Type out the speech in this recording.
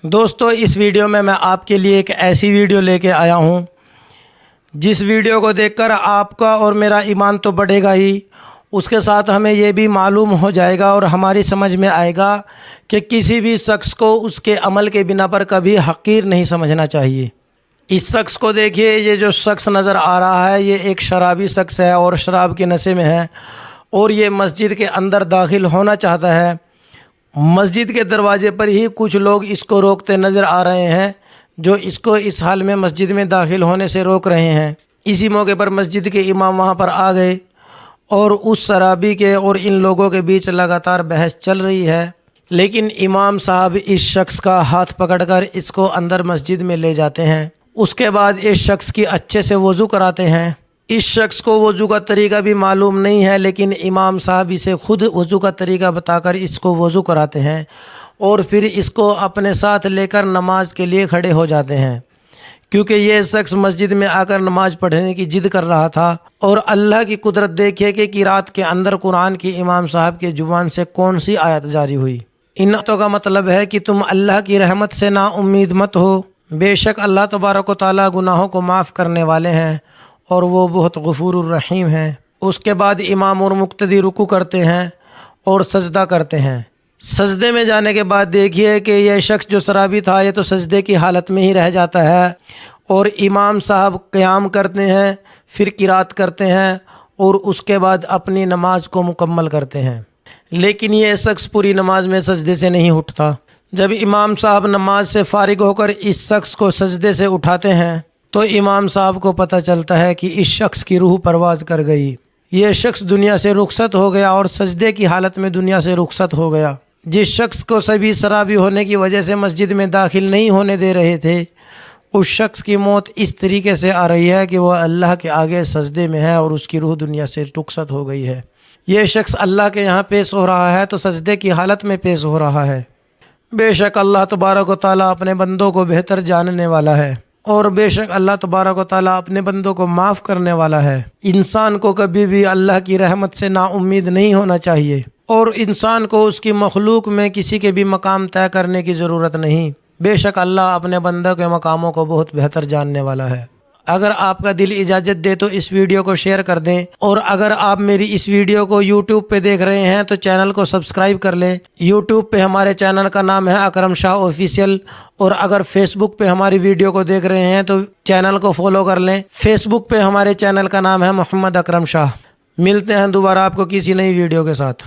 دوستو اس ویڈیو میں آپ کے لیے ایک ایسی ویڈیو لے کے آیا ہوں جس ویڈیو کو دیکھ کر آپ کا اور میرا ایمان تو بڑھے گا ہی، اس کے ساتھ ہمیں یہ بھی معلوم ہو جائے گا اور ہماری سمجھ میں آئے گا کہ کسی بھی شخص کو اس کے عمل کے بنا پر کبھی حقیر نہیں سمجھنا چاہیے۔ اس شخص کو دیکھیے، یہ جو شخص نظر آ رہا ہے یہ ایک شرابی شخص ہے اور شراب کے نشے میں ہے، اور یہ مسجد کے اندر داخل ہونا چاہتا ہے۔ مسجد کے دروازے پر ہی کچھ لوگ اس کو روکتے نظر آ رہے ہیں، جو اس کو اس حال میں مسجد میں داخل ہونے سے روک رہے ہیں۔ اسی موقع پر مسجد کے امام وہاں پر آ گئے اور اس شرابی کے اور ان لوگوں کے بیچ لگاتار بحث چل رہی ہے، لیکن امام صاحب اس شخص کا ہاتھ پکڑ کر اس کو اندر مسجد میں لے جاتے ہیں۔ اس کے بعد اس شخص کی اچھے سے وضو کراتے ہیں۔ اس شخص کو وضو کا طریقہ بھی معلوم نہیں ہے، لیکن امام صاحب اسے خود وضو کا طریقہ بتا کر اس کو وضو کراتے ہیں اور پھر اس کو اپنے ساتھ لے کر نماز کے لیے کھڑے ہو جاتے ہیں، کیونکہ یہ شخص مسجد میں آ کر نماز پڑھنے کی ضد کر رہا تھا۔ اور اللہ کی قدرت دیکھیے کہ قرات کے اندر قرآن کی امام صاحب کے زبان سے کون سی آیت جاری ہوئی۔ ان آیتوں کا مطلب ہے کہ تم اللہ کی رحمت سے نا امید مت ہو، بے شک اللہ تبارک و تعالیٰ گناہوں کو معاف کرنے والے ہیں اور وہ بہت غفور الرحیم ہیں۔ اس کے بعد امام اور مقتدی رکوع کرتے ہیں اور سجدہ کرتے ہیں۔ سجدے میں جانے کے بعد دیکھیے کہ یہ شخص جو شرابی تھا یہ تو سجدے کی حالت میں ہی رہ جاتا ہے، اور امام صاحب قیام کرتے ہیں، پھر قرات کرتے ہیں اور اس کے بعد اپنی نماز کو مکمل کرتے ہیں۔ لیکن یہ شخص پوری نماز میں سجدے سے نہیں اٹھتا۔ جب امام صاحب نماز سے فارغ ہو کر اس شخص کو سجدے سے اٹھاتے ہیں تو امام صاحب کو پتہ چلتا ہے کہ اس شخص کی روح پرواز کر گئی، یہ شخص دنیا سے رخصت ہو گیا اور سجدے کی حالت میں دنیا سے رخصت ہو گیا۔ جس شخص کو سبھی شرابی ہونے کی وجہ سے مسجد میں داخل نہیں ہونے دے رہے تھے، اس شخص کی موت اس طریقے سے آ رہی ہے کہ وہ اللہ کے آگے سجدے میں ہے اور اس کی روح دنیا سے رخصت ہو گئی ہے۔ یہ شخص اللہ کے یہاں پیش ہو رہا ہے تو سجدے کی حالت میں پیش ہو رہا ہے۔ بے شک اللہ تبارک و تعالیٰ اپنے بندوں کو بہتر جاننے والا ہے، اور بے شک اللہ تبارک و تعالیٰ اپنے بندوں کو معاف کرنے والا ہے۔ انسان کو کبھی بھی اللہ کی رحمت سے نا امید نہیں ہونا چاہیے، اور انسان کو اس کی مخلوق میں کسی کے بھی مقام طے کرنے کی ضرورت نہیں۔ بے شک اللہ اپنے بندوں کے مقاموں کو بہت بہتر جاننے والا ہے۔ اگر آپ کا دل اجازت دے تو اس ویڈیو کو شیئر کر دیں، اور اگر آپ میری اس ویڈیو کو یوٹیوب پہ دیکھ رہے ہیں تو چینل کو سبسکرائب کر لیں۔ یوٹیوب پہ ہمارے چینل کا نام ہے اکرم شاہ آفیشیل، اور اگر فیس بک پہ ہماری ویڈیو کو دیکھ رہے ہیں تو چینل کو فالو کر لیں۔ فیس بک پہ ہمارے چینل کا نام ہے محمد اکرم شاہ۔ ملتے ہیں دوبارہ آپ کو کسی نئی ویڈیو کے ساتھ۔